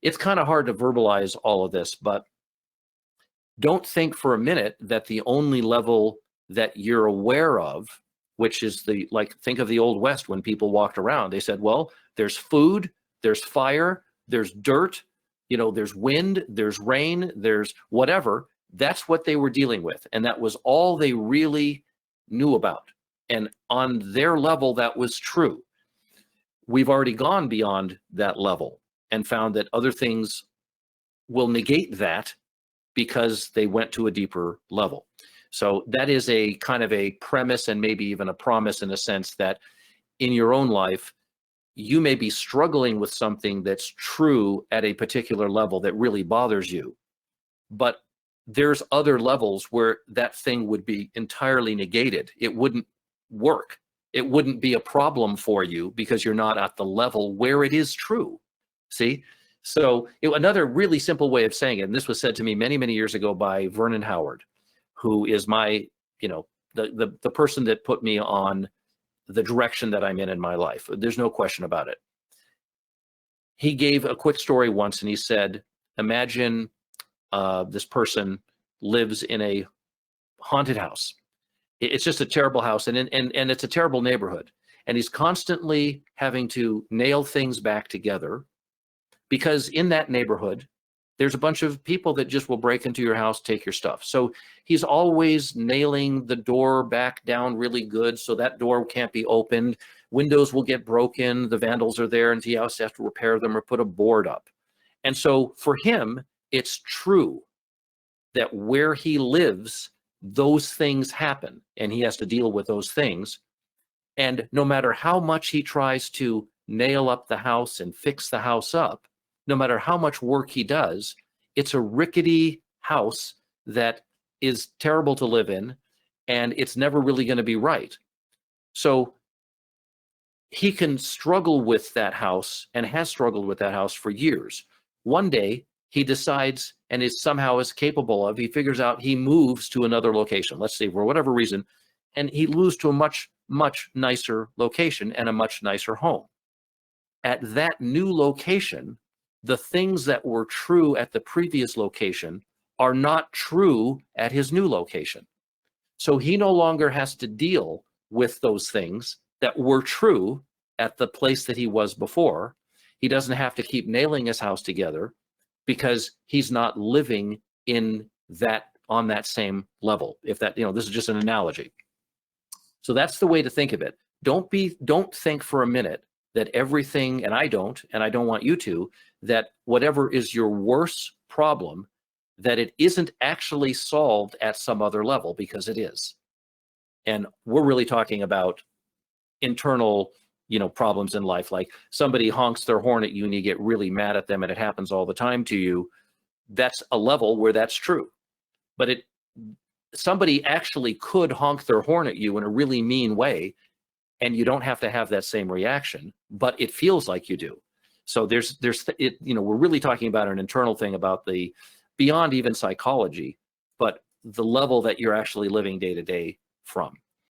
it's kind of hard to verbalize all of this, but don't think for a minute that the only level that you're aware of, which is think of the Old West when people walked around, they said, well, there's food, there's fire, there's dirt, there's wind, there's rain, there's whatever. That's what they were dealing with. And that was all they really knew about. And on their level, that was true. We've already gone beyond that level and found that other things will negate that because they went to a deeper level. So that is a kind of a premise and maybe even a promise in a sense that in your own life, you may be struggling with something that's true at a particular level that really bothers you, but there's other levels where that thing would be entirely negated. It wouldn't work. It wouldn't be a problem for you because you're not at the level where it is true. See? So another really simple way of saying it, and this was said to me many, many years ago by Vernon Howard, who is my, the person that put me on the direction that I'm in my life. There's no question about it. He gave a quick story once and he said, imagine this person lives in a haunted house. It's just a terrible house and it's a terrible neighborhood. And he's constantly having to nail things back together because in that neighborhood, there's a bunch of people that just will break into your house, take your stuff. So he's always nailing the door back down really good so that door can't be opened. Windows will get broken. The vandals are there and he also has to repair them or put a board up. And so for him, it's true that where he lives, those things happen and he has to deal with those things. And no matter how much he tries to nail up the house and fix the house up, no matter how much work he does, it's a rickety house that is terrible to live in, and it's never really going to be right. So he can struggle with that house and has struggled with that house for years. One day, he decides and is somehow as capable of, he figures out he moves to another location, let's say for whatever reason, and he moves to a much, much nicer location and a much nicer home. At that new location, the things that were true at the previous location are not true at his new location. So he no longer has to deal with those things that were true at the place that he was before. He doesn't have to keep nailing his house together because he's not living on that same level. If that, this is just an analogy. So that's the way to think of it. Don't think for a minute that everything, and I don't want you to, that whatever is your worst problem, that it isn't actually solved at some other level, because it is. And we're really talking about internal, problems in life, like somebody honks their horn at you and you get really mad at them and it happens all the time to you. That's a level where that's true. But somebody actually could honk their horn at you in a really mean way, and you don't have to have that same reaction, but it feels like you do. So we're really talking about an internal thing about the beyond even psychology, but the level that you're actually living day to day from.